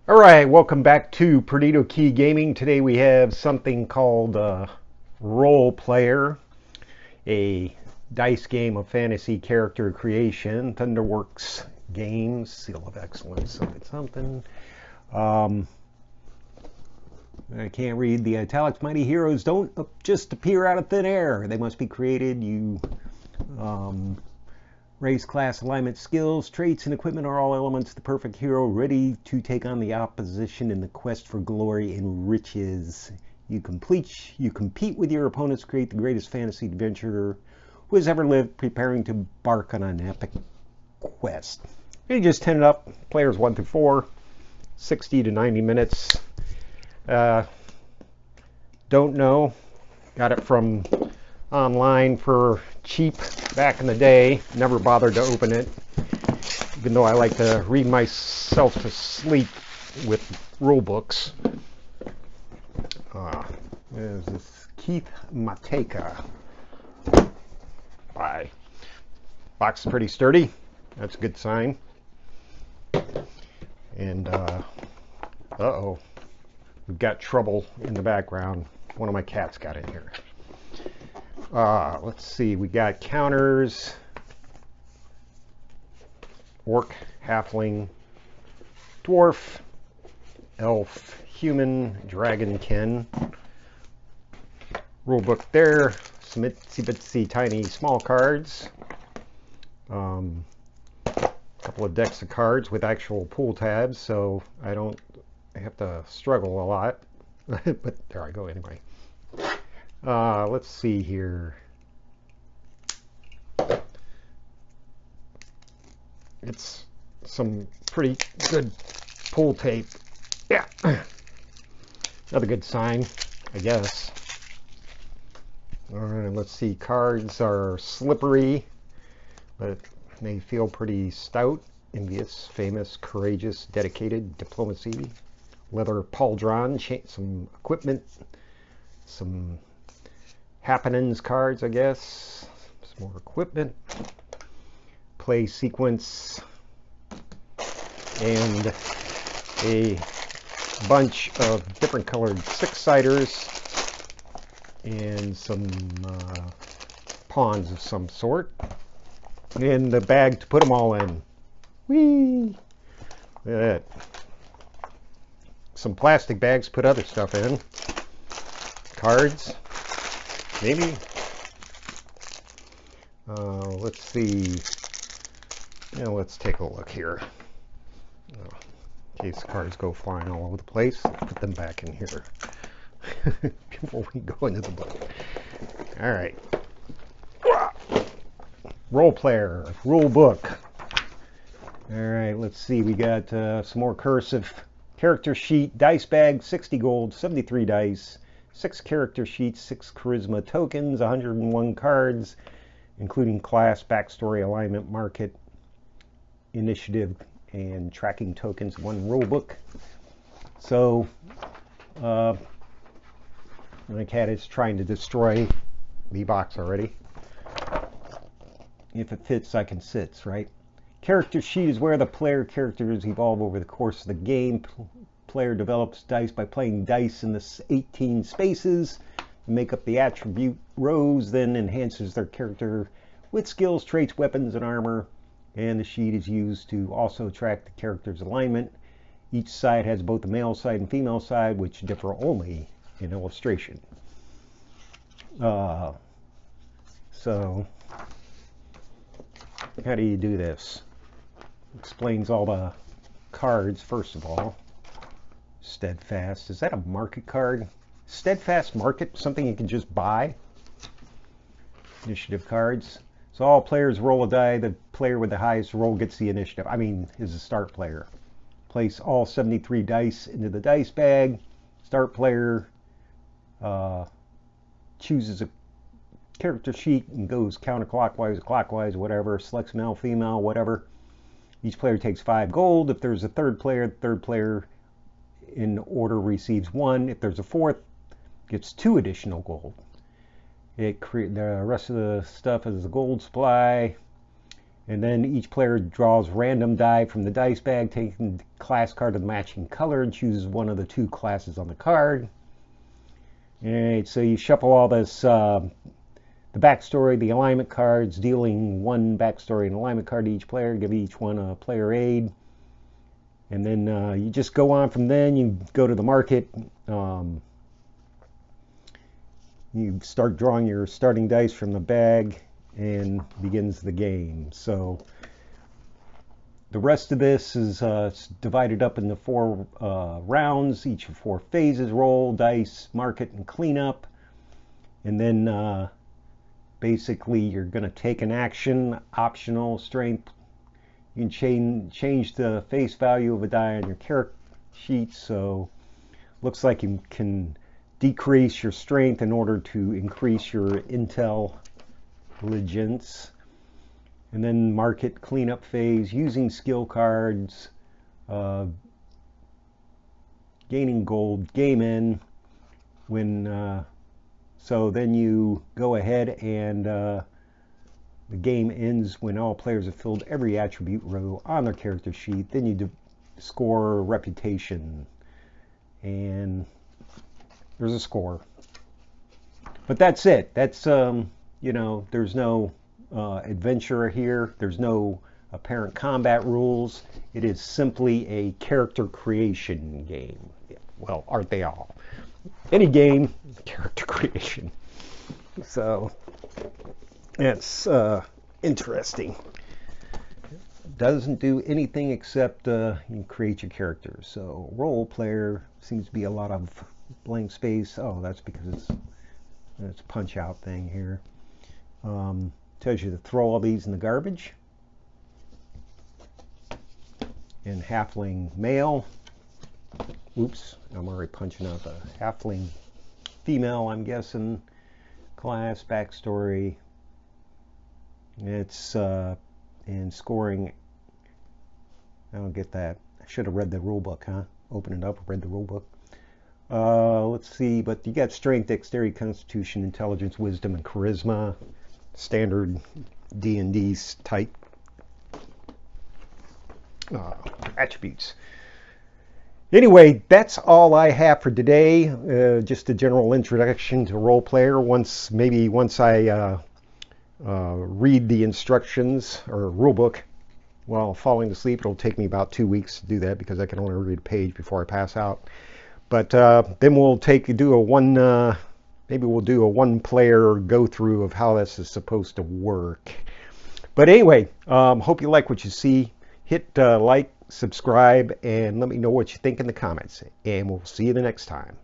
All right, welcome back to Perdido Key Gaming. Today we have something called Role Player, a dice game of fantasy character creation. Thunderworks Games, Seal of Excellence, something. Um, I can't read the italics. Mighty heroes don't just appear out of thin air. They must be created. You Race, class, alignment, skills, traits, and equipment are all elements of the perfect hero, ready to take on the opposition in the quest for glory and riches. You compete with your opponents to create the greatest fantasy adventurer who has ever lived, preparing to embark on an epic quest. You just 10 it up, players 1 through 4, 60 to 90 minutes. Don't know. Got it from online for cheap back in the day. Never bothered to open it, even though I like to read myself to sleep with rule books. There's this Keith Matejka. Bye. Box is pretty sturdy. That's a good sign. And uh-oh, we've got trouble in the background. One of my cats got in here. Let's see, we got counters, orc, halfling, dwarf, elf, human, dragonkin. Rulebook there, some itsy bitsy tiny small cards. Couple of decks of cards with actual pull tabs, so I don't have to struggle a lot. But there I go anyway. Let's see here. It's some pretty good pull tape. Yeah. Another good sign, I guess. All right, let's see. Cards are slippery, but they feel pretty stout. Envious, famous, courageous, dedicated, diplomacy, leather pauldron, some equipment, some happenings cards, I guess. Some more equipment. Play sequence. And a bunch of different colored six-siders. And some pawns of some sort. And the bag to put them all in. Whee! Look at that. Some plastic bags to put other stuff in. Cards. Maybe. Let's see. Let's take a look here. In case the cards go flying all over the place, put them back in here before we go into the book. All right. Role player, rule book. All right, let's see. We got some more cursive. Character sheet, dice bag, 60 gold, 73 dice. 6 character sheets, 6 charisma tokens, 101 cards, including class, backstory, alignment, market, initiative, and tracking tokens. 1 rule book. So, my cat is trying to destroy the box already. If it fits, I can sit, right? Character sheet is where the player characters evolve over the course of the game. Player develops dice by playing dice in the 18 spaces, make up the attribute rows, then enhances their character with skills, traits, weapons, and armor. And the sheet is used to also track the character's alignment. Each side has both a male side and female side, which differ only in illustration. So, how do you do this? Explains all the cards, first of all. Steadfast. Is that a market card? Steadfast market, something you can just buy. Initiative cards. So all players roll a die. The player with the highest roll gets the initiative. I mean, is a start player. Place all 73 dice into the dice bag. Start player chooses a character sheet and goes counterclockwise, clockwise, whatever. Selects male, female, whatever. Each player takes 5 gold. If there's a third player in order receives 1. If there's a fourth, gets 2 additional gold. The rest of the stuff is the gold supply. And then each player draws random die from the dice bag, taking the class card of the matching color, and chooses one of the two classes on the card. All right, so you shuffle all this, the backstory, the alignment cards, dealing one backstory and alignment card to each player, give each one a player aid. And then you just go on from then. You go to the market. You start drawing your starting dice from the bag and begins the game. So the rest of this is divided up into 4 rounds, each of 4 phases: roll, dice, market, and cleanup. And then basically you're going to take an action, optional, strength. You can change the face value of a die on your character sheet. So looks like you can decrease your strength in order to increase your intelligence. And then market, cleanup phase, using skill cards, gaining gold, game in. So then you go ahead and the game ends when all players have filled every attribute row on their character sheet. Then you score reputation, and there's a score. But that's it. That's there's no adventure here. There's no apparent combat rules. It is simply a character creation game. Well, aren't they all? Any game, character creation. So that's interesting. Doesn't do anything except you create your characters. So role player seems to be a lot of blank space. Oh, that's because it's a punch out thing here. Tells you to throw all these in the garbage. And halfling male. Oops, I'm already punching out the halfling female, I'm guessing. Class, backstory. It's in scoring. I don't get that. I should have read the rule book, huh? Open it up, read the rule book. Let's see, but you got strength, dexterity, constitution, intelligence, wisdom, and charisma. Standard D&D type attributes. Anyway, that's all I have for today. Just a general introduction to role player. Once I read the instructions or rule book while falling asleep, it'll take me about 2 weeks to do that because I can only read a page before I pass out. But then we'll do a one player go through of how this is supposed to work. But anyway, hope you like what you see. Hit like, subscribe, and let me know what you think in the comments. And we'll see you the next time.